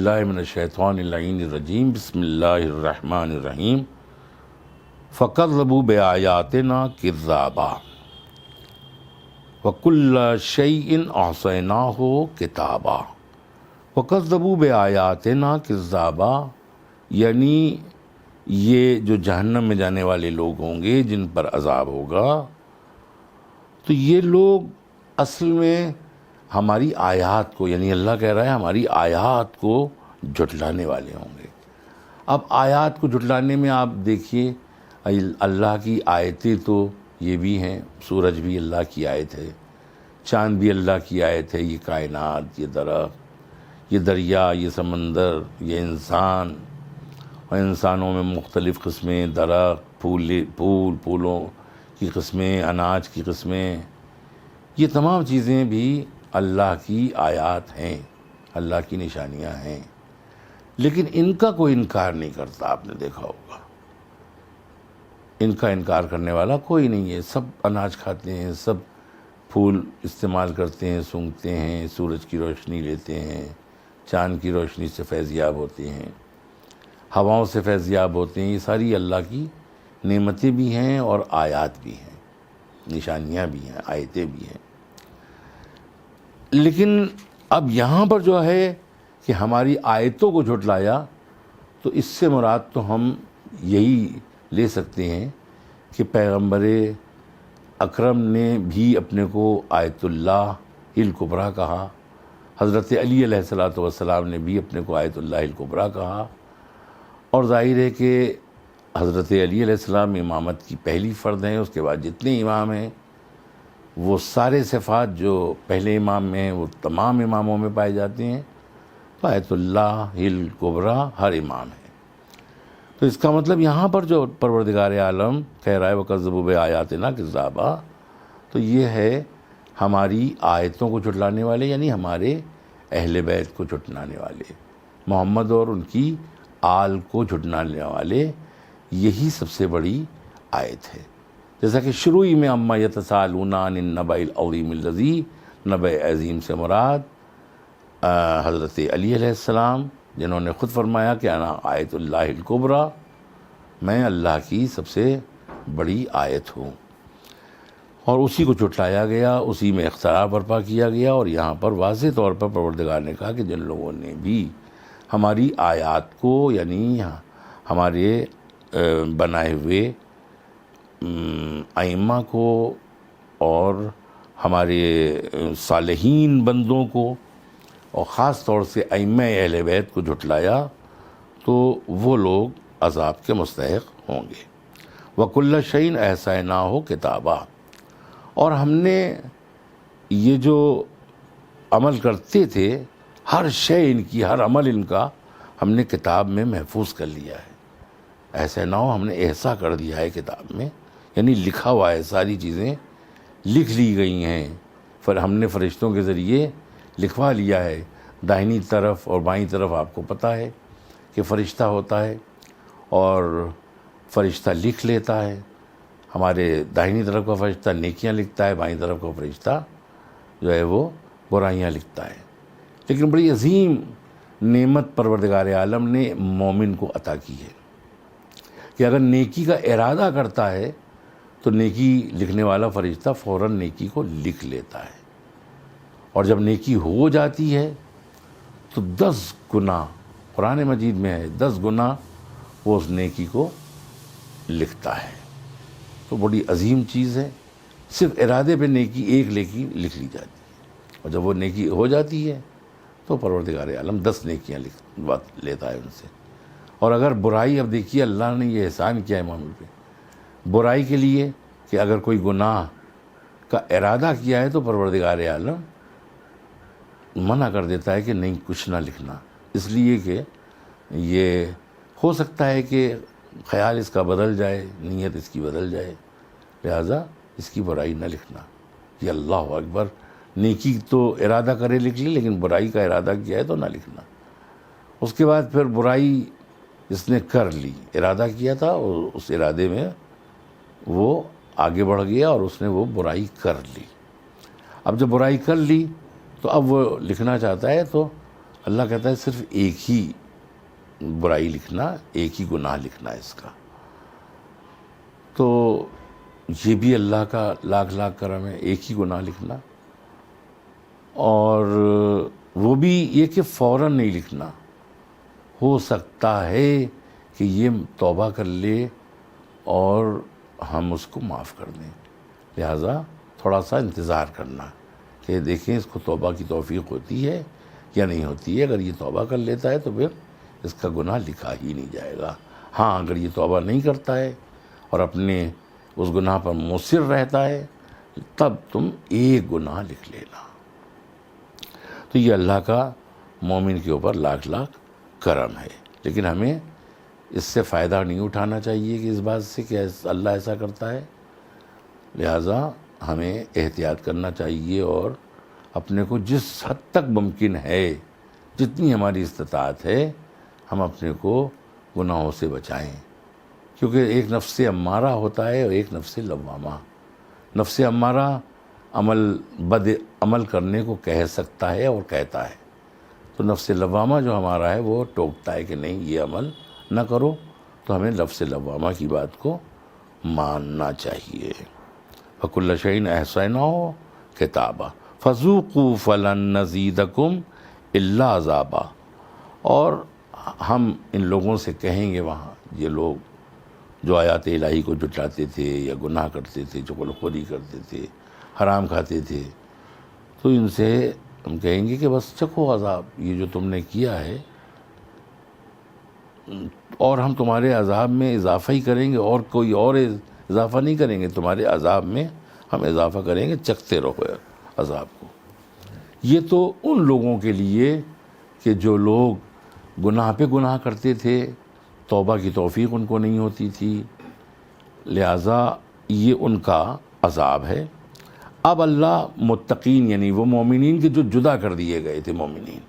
باللہ من الشیطان اللعین الرجیم بسم اللہ الرحمن الرحیم فَكَذَّبُوا بِآيَاتِنَا كِذَّابًا وَكُلَّ شَيْءٍ أَحْصَيْنَاهُ كِتَابًا وَكَذَّبُوا بِآيَاتِنَا كِذَّابًا، یعنی یہ جو جہنم میں جانے والے لوگ ہوں گے جن پر عذاب ہوگا، تو یہ لوگ اصل میں ہماری آیات کو، یعنی اللہ کہہ رہا ہے ہماری آیات کو جھٹلانے والے ہوں گے۔ اب آیات کو جھٹلانے میں آپ دیکھیے، اللہ کی آیتیں تو یہ بھی ہیں، سورج بھی اللہ کی آیت ہے، چاند بھی اللہ کی آیت ہے، یہ کائنات، یہ درخت، یہ دریا، یہ سمندر، یہ انسان، اور انسانوں میں مختلف قسمیں، درخت، پھولوں کی قسمیں، اناج کی قسمیں، یہ تمام چیزیں بھی اللہ کی آیات ہیں، اللہ کی نشانیاں ہیں، لیکن ان کا کوئی انکار نہیں کرتا۔ آپ نے دیکھا ہوگا ان کا انکار کرنے والا کوئی نہیں ہے، سب اناج کھاتے ہیں، سب پھول استعمال کرتے ہیں، سونگھتے ہیں، سورج کی روشنی لیتے ہیں، چاند کی روشنی سے فیضیاب ہوتے ہیں، ہواؤں سے فیضیاب ہوتے ہیں، یہ ساری اللہ کی نعمتیں بھی ہیں اور آیات بھی ہیں، نشانیاں بھی ہیں، آیتیں بھی ہیں۔ لیکن اب یہاں پر جو ہے کہ ہماری آیتوں کو جھٹلایا، تو اس سے مراد تو ہم یہی لے سکتے ہیں کہ پیغمبر اکرم نے بھی اپنے کو آیت اللہ الکبریٰ کہا، حضرت علی علیہ السلام نے بھی اپنے کو آیت اللہ الکبریٰ کہا، اور ظاہر ہے کہ حضرت علی علیہ السلام امامت کی پہلی فرد ہیں، اس کے بعد جتنے امام ہیں وہ سارے صفات جو پہلے امام میں ہیں وہ تمام اماموں میں پائے جاتے ہیں، تو آیت اللہ الکبریٰ ہر امام ہے۔ تو اس کا مطلب یہاں پر جو پروردگار عالم کہہ رہا ہے وَكَذَّبُوا بِآيَاتِنَا كِذَّابًا، تو یہ ہے ہماری آیتوں کو جھٹلانے والے، یعنی ہمارے اہل بیت کو جھٹلانے والے، محمد اور ان کی آل کو جھٹلانے والے، یہی سب سے بڑی آیت ہے۔ جیسا کہ شروع ہی میں عَمَّا يَتَسَاءَلُونَ عَنِ النَّبَإِ الْعَظِيمِ الَّذِي، نبأ عظیم سے مراد حضرت علی علیہ السلام، جنہوں نے خود فرمایا کہ انا آیت اللہ الکبریٰ، میں اللہ کی سب سے بڑی آیت ہوں، اور اسی کو جھٹلایا گیا، اسی میں اختلاف برپا کیا گیا، اور یہاں پر واضح طور پر پروردگار نے کہا کہ جن لوگوں نے بھی ہماری آیات کو، یعنی ہمارے بنائے ہوئے ائمہ کو اور ہمارے صالحین بندوں کو، اور خاص طور سے ائمہ اہل بیت کو جھٹلایا، تو وہ لوگ عذاب کے مستحق ہوں گے۔ وَكُلَّ شَيْءٍ أَحْصَيْنَاهُ كِتَابًا، اور ہم نے یہ جو عمل کرتے تھے، ہر شے ان کی، ہر عمل ان کا ہم نے کتاب میں محفوظ کر لیا ہے۔ احصیناہ ہم نے احصا کر دیا ہے کتاب میں، یعنی لکھا ہوا ہے، ساری چیزیں لکھ لی گئی ہیں، ہم نے فرشتوں کے ذریعے لکھوا لیا ہے۔ داہنی طرف اور بائیں طرف آپ کو پتہ ہے کہ فرشتہ ہوتا ہے، اور فرشتہ لکھ لیتا ہے۔ ہمارے داہنی طرف کا فرشتہ نیکیاں لکھتا ہے، بائیں طرف کا فرشتہ جو ہے وہ برائیاں لکھتا ہے۔ لیکن بڑی عظیم نعمت پروردگار عالم نے مومن کو عطا کی ہے کہ اگر نیکی کا ارادہ کرتا ہے تو نیکی لکھنے والا فرشتہ فوراً نیکی کو لکھ لیتا ہے، اور جب نیکی ہو جاتی ہے تو 10 گنا، قرآن مجید میں ہے 10 گنا وہ اس نیکی کو لکھتا ہے۔ تو بڑی عظیم چیز ہے، صرف ارادے پہ نیکی، ایک نیکی لکھ لی جاتی ہے، اور جب وہ نیکی ہو جاتی ہے تو پروردگار عالم 10 نیکیاں لیتا ہے ان سے۔ اور اگر برائی، اب دیکھیے اللہ نے یہ احسان کیا ہے مومن پہ، برائی کے لیے کہ اگر کوئی گناہ کا ارادہ کیا ہے تو پروردگار عالم منع کر دیتا ہے کہ نہیں، کچھ نہ لکھنا، اس لیے کہ یہ ہو سکتا ہے کہ خیال اس کا بدل جائے، نیت اس کی بدل جائے، لہذا اس کی برائی نہ لکھنا۔ یہ اللہ اکبر، نیکی تو ارادہ کرے لکھ لی، لیکن برائی کا ارادہ کیا ہے تو نہ لکھنا۔ اس کے بعد پھر برائی اس نے کر لی، ارادہ کیا تھا اور اس ارادے میں وہ آگے بڑھ گیا اور اس نے وہ برائی کر لی۔ اب جب برائی کر لی تو اب وہ لکھنا چاہتا ہے تو اللہ کہتا ہے صرف ایک ہی برائی لکھنا، ایک ہی گناہ لکھنا ہے اس کا. تو یہ بھی اللہ کا لاکھ لاکھ کرم ہے، ایک ہی گناہ لکھنا. اور وہ بھی یہ کہ فوراً نہیں لکھنا، ہو سکتا ہے کہ یہ توبہ کر لے اور ہم اس کو معاف کر دیں، لہٰذا تھوڑا سا انتظار کرنا کہ دیکھیں اس کو توبہ کی توفیق ہوتی ہے یا نہیں ہوتی ہے. اگر یہ توبہ کر لیتا ہے تو پھر اس کا گناہ لکھا ہی نہیں جائے گا. ہاں اگر یہ توبہ نہیں کرتا ہے اور اپنے اس گناہ پر مصر رہتا ہے تب تم ایک گناہ لکھ لینا. تو یہ اللہ کا مومن کے اوپر لاکھ لاکھ کرم ہے. لیکن ہمیں اس سے فائدہ نہیں اٹھانا چاہیے کہ اس بات سے کہ اللہ ایسا کرتا ہے. لہٰذا ہمیں احتیاط کرنا چاہیے اور اپنے کو جس حد تک ممکن ہے، جتنی ہماری استطاعت ہے، ہم اپنے کو گناہوں سے بچائیں. کیونکہ ایک نفس امارہ ہوتا ہے اور ایک نفس لوامہ. نفس امارہ بد عمل کرنے کو کہہ سکتا ہے اور کہتا ہے، تو نفس لوامہ جو ہمارا ہے وہ ٹوکتا ہے کہ نہیں یہ عمل نہ کرو. تو ہمیں نفس لوامہ کی بات کو ماننا چاہیے. فَكُلَّ شَيْءٍ أَحْصَيْنَاهُ كِتَابًا فَذُوقُوا فَلَن نَّزِيدَكُمْ إِلَّا عَذَابًا. اور ہم ان لوگوں سے کہیں گے، وہاں یہ لوگ جو آیات الہی کو جھٹلاتے تھے یا گناہ کرتے تھے، چغل خوری کرتے تھے، حرام کھاتے تھے، تو ان سے ہم کہیں گے کہ بس چکھو عذاب، یہ جو تم نے کیا ہے، اور ہم تمہارے عذاب میں اضافہ ہی کریں گے، اور کوئی اور اضافہ نہیں کریں گے. تمہارے عذاب میں ہم اضافہ کریں گے، چکھتے رہو عذاب کو. یہ تو ان لوگوں کے لیے کہ جو لوگ گناہ پہ گناہ کرتے تھے، توبہ کی توفیق ان کو نہیں ہوتی تھی، لہٰذا یہ ان کا عذاب ہے. اب اللہ متقین یعنی وہ مومنین کے جو جدا کر دیے گئے تھے مومنین،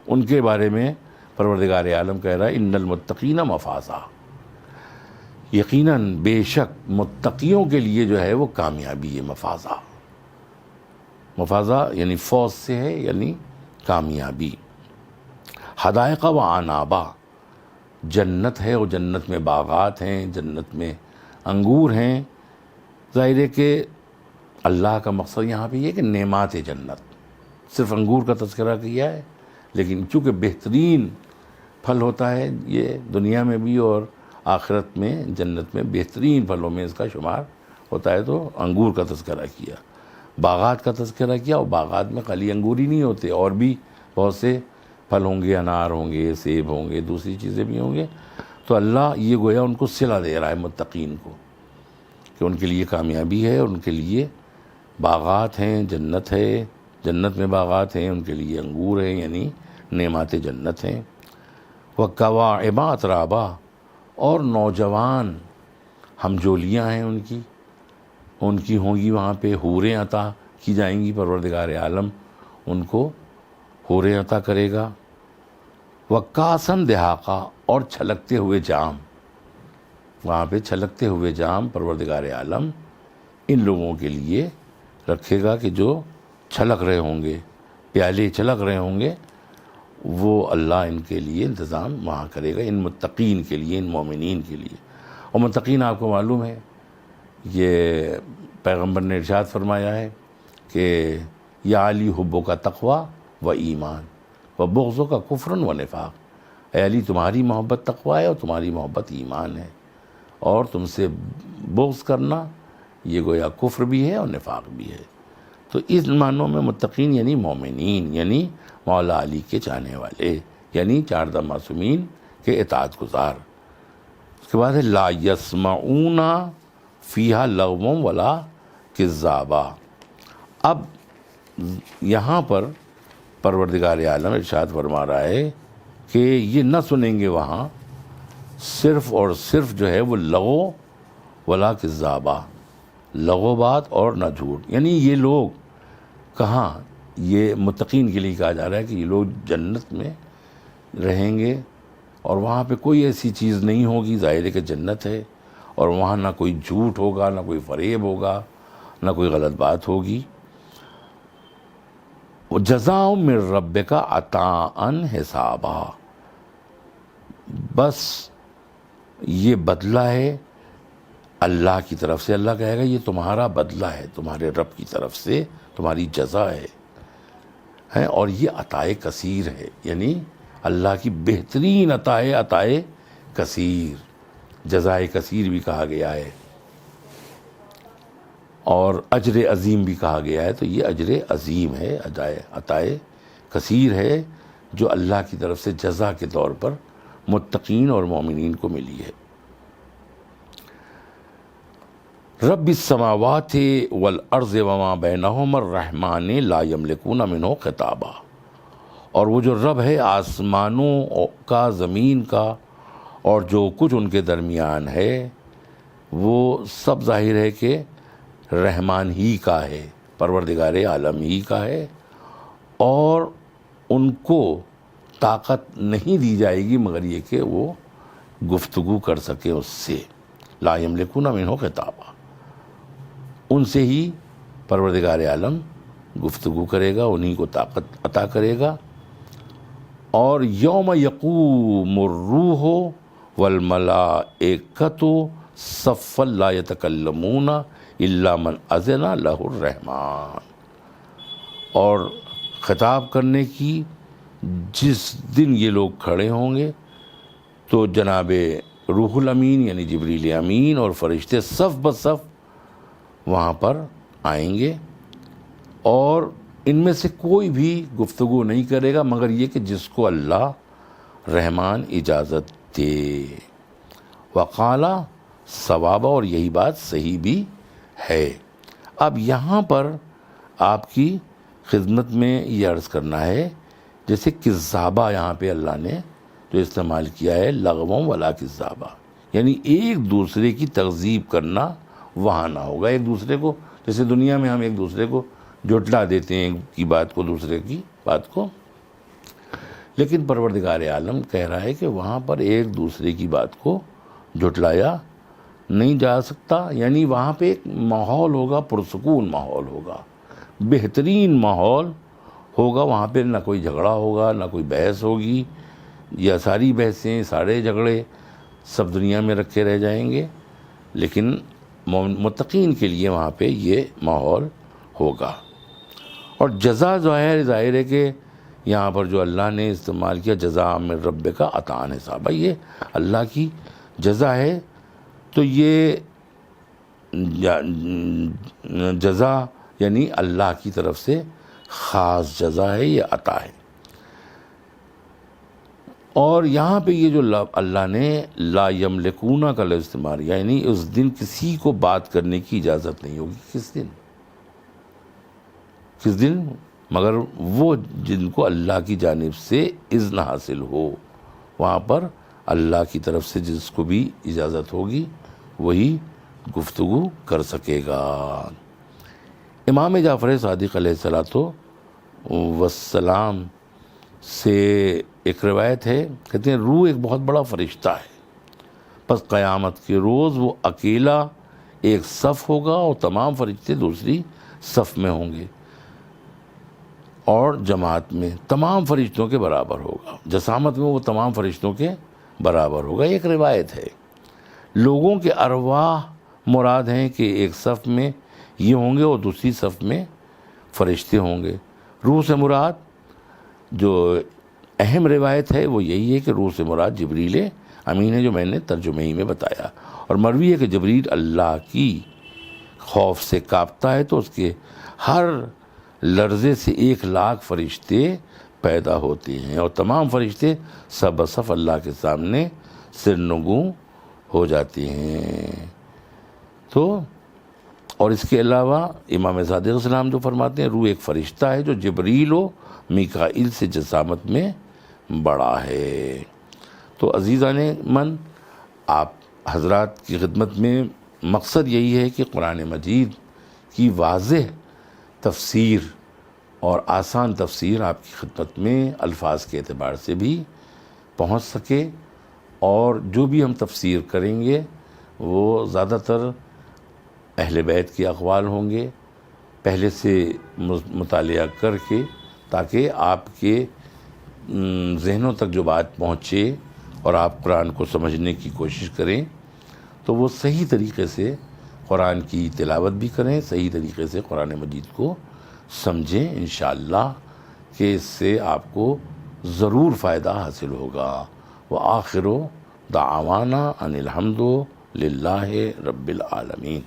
ان کے بارے میں پروردگار عالم کہہ رہا ہے ان المتقین مفازا، یقیناً بے شک متقیوں کے لیے جو ہے وہ کامیابی ہے. مفازا یعنی فوز سے ہے، یعنی کامیابی. حدائق و عنابا، جنت ہے اور جنت میں باغات ہیں، جنت میں انگور ہیں. ظاہر ہے کہ اللہ کا مقصد یہاں پہ یہ ہے کہ نعمات جنت، صرف انگور کا تذکرہ کیا ہے، لیکن چونکہ بہترین پھل ہوتا ہے یہ دنیا میں بھی اور آخرت میں جنت میں بہترین پھلوں میں اس کا شمار ہوتا ہے، تو انگور کا تذکرہ کیا. باغات کا تذکرہ کیا، اور باغات میں خالی انگور ہی نہیں ہوتے، اور بھی بہت سے پھل ہوں گے، انار ہوں گے، سیب ہوں گے، دوسری چیزیں بھی ہوں گے. تو اللہ یہ گویا ان کو صلہ دے رہا ہے متقین کو کہ ان کے لیے کامیابی ہے، ان کے لیے باغات ہیں، جنت ہے، جنت میں باغات ہیں، ان کے لیے انگور ہیں یعنی نعمات جنت ہیں. وَكَوَاعِبَ أَتْرَابًا، اور نوجوان ہمجولیاں ہیں ان کی ہوں گی وہاں پہ، حوریں عطا کی جائیں گی. پروردگار عالم ان کو حوریں عطا کرے گا. وَكَأْسًا دِهَاقًا، اور چھلکتے ہوئے جام، وہاں پہ چھلکتے ہوئے جام پروردگار عالم ان لوگوں کے لیے رکھے گا کہ جو چھلک رہے ہوں گے، پیالے چھلک رہے ہوں گے، وہ اللہ ان کے لیے انتظام وہاں کرے گا، ان متقین کے لیے، ان مومنین کے لیے. اور متقین آپ کو معلوم ہے، یہ پیغمبر نے ارشاد فرمایا ہے کہ یا علی حبو کا تقوی و ایمان و بغضوں کا کفر و نفاق. اے علی تمہاری محبت تقوی ہے اور تمہاری محبت ایمان ہے، اور تم سے بغض کرنا یہ گویا کفر بھی ہے اور نفاق بھی ہے. تو اس معنوں میں متقین یعنی مومنین، یعنی مولا علی کے چاہنے والے، یعنی چاردہ معصومین کے اطاعت گزار. اس کے بعد ہے لا یسمعون فیہا لغوا ولا کذابا. اب یہاں پر پروردگار عالم ارشاد فرما رہا ہے کہ یہ نہ سنیں گے وہاں صرف اور صرف جو ہے وہ لغو ولا کذابا، لغو بات اور نہ جھوٹ. یعنی یہ لوگ کہاں، یہ متقین کے لیے کہا جا رہا ہے کہ یہ لوگ جنت میں رہیں گے اور وہاں پہ کوئی ایسی چیز نہیں ہوگی، ظاہر ہے کہ جنت ہے، اور وہاں نہ کوئی جھوٹ ہوگا، نہ کوئی فریب ہوگا، نہ کوئی غلط بات ہوگی. جزاء من ربک عطاء حسابا، بس یہ بدلہ ہے اللہ کی طرف سے. اللہ کہے گا یہ تمہارا بدلہ ہے، تمہارے رب کی طرف سے تمہاری جزا ہے، اور یہ عطائے کثیر ہے، یعنی اللہ کی بہترین عطائے کثیر، جزائے کثیر بھی کہا گیا ہے اور اجر عظیم بھی کہا گیا ہے. تو یہ اجر عظیم ہے، عطائے کثیر ہے جو اللہ کی طرف سے جزا کے طور پر متقین اور مومنین کو ملی ہے. رب السماوات والارض وما بینہما الرحمن لا یملکون منہ خطابا، اور وہ جو رب ہے آسمانوں کا، زمین کا، اور جو کچھ ان کے درمیان ہے، وہ سب ظاہر ہے کہ رحمان ہی کا ہے، پروردگار عالم ہی کا ہے، اور ان کو طاقت نہیں دی جائے گی مگر یہ کہ وہ گفتگو کر سکیں اس سے. لا یملکون منہ خطابا، ان سے ہی پروردگار عالم گفتگو کرے گا، انہی کو طاقت عطا کرے گا. اور یوم یقوم الروح والملائکۃ صفا لا یتکلمون الا من اذن لہ الرحمن، اور خطاب کرنے کی جس دن یہ لوگ کھڑے ہوں گے تو جناب روح الامین یعنی جبریل امین اور فرشتے صف بصف وہاں پر آئیں گے، اور ان میں سے کوئی بھی گفتگو نہیں کرے گا مگر یہ کہ جس کو اللہ رحمان اجازت دے. وقالا صوابا، اور یہی بات صحیح بھی ہے. اب یہاں پر آپ کی خدمت میں یہ عرض کرنا ہے، جیسے کذابہ یہاں پہ اللہ نے جو استعمال کیا ہے، لغوم ولا کذابہ، یعنی ایک دوسرے کی تکذیب کرنا وہاں نہ ہوگا. ایک دوسرے کو، جیسے دنیا میں ہم ایک دوسرے کو جھٹلا دیتے ہیں کی بات کو، دوسرے کی بات کو، لیکن پروردگار عالم کہہ رہا ہے کہ وہاں پر ایک دوسرے کی بات کو جھٹلایا نہیں جا سکتا. یعنی وہاں پہ ایک ماحول ہوگا، پرسکون ماحول ہوگا، بہترین ماحول ہوگا. وہاں پہ نہ کوئی جھگڑا ہوگا، نہ کوئی بحث ہوگی، یا ساری بحثیں، سارے جھگڑے سب دنیا میں رکھے رہ جائیں گے، لیکن متقین کے لیے وہاں پہ یہ ماحول ہوگا. اور جزا ظاہر ہے کہ یہاں پر جو اللہ نے استعمال کیا جزاء من ربک عطاء حسابا، یہ اللہ کی جزا ہے. تو یہ جزا یعنی اللہ کی طرف سے خاص جزا ہے، یہ عطا ہے. اور یہاں پہ یہ جو اللہ نے لا یملکون کا لفظ استعمال کیا، یعنی اس دن کسی کو بات کرنے کی اجازت نہیں ہوگی. کس دن؟ مگر وہ جن کو اللہ کی جانب سے اذن حاصل ہو. وہاں پر اللہ کی طرف سے جس کو بھی اجازت ہوگی وہی گفتگو کر سکے گا. امام جعفر صادق علیہ الصلوۃ والسلام سے ایک روایت ہے، کہتے ہیں روح ایک بہت بڑا فرشتہ ہے، پس قیامت کے روز وہ اکیلا ایک صف ہوگا اور تمام فرشتے دوسری صف میں ہوں گے، اور جماعت میں تمام فرشتوں کے برابر ہوگا، جسامت میں وہ تمام فرشتوں کے برابر ہوگا. ایک روایت ہے لوگوں کے ارواح مراد ہیں کہ ایک صف میں یہ ہوں گے اور دوسری صف میں فرشتے ہوں گے. روح سے مراد جو اہم روایت ہے وہ یہی ہے کہ روح سے مراد جبریل امین ہے، جو میں نے ترجمے ہی میں بتایا. اور مروی ہے کہ جبریل اللہ کی خوف سے کانپتا ہے تو اس کے ہر لرزے سے 1,00,000 فرشتے پیدا ہوتے ہیں، اور تمام فرشتے سب بصف اللہ کے سامنے سرنگوں ہو جاتے ہیں. تو اور اس کے علاوہ امام صادق السلام جو فرماتے ہیں روح ایک فرشتہ ہے جو جبریل و میکائیل سے جسامت میں بڑا ہے. تو عزیزان من، آپ حضرات کی خدمت میں مقصد یہی ہے کہ قرآن مجید کی واضح تفسیر اور آسان تفسیر آپ کی خدمت میں الفاظ کے اعتبار سے بھی پہنچ سکے، اور جو بھی ہم تفسیر کریں گے وہ زیادہ تر اہل بیت کے اقوال ہوں گے، پہلے سے مطالعہ کر کے تاکہ آپ کے ذہنوں تک جو بات پہنچے اور آپ قرآن کو سمجھنے کی کوشش کریں تو وہ صحیح طریقے سے قرآن کی تلاوت بھی کریں، صحیح طریقے سے قرآن مجید کو سمجھیں، انشاءاللہ کہ اس سے آپ کو ضرور فائدہ حاصل ہوگا۔ وآخر دعوانا ان الحمد للہ رب العالمین۔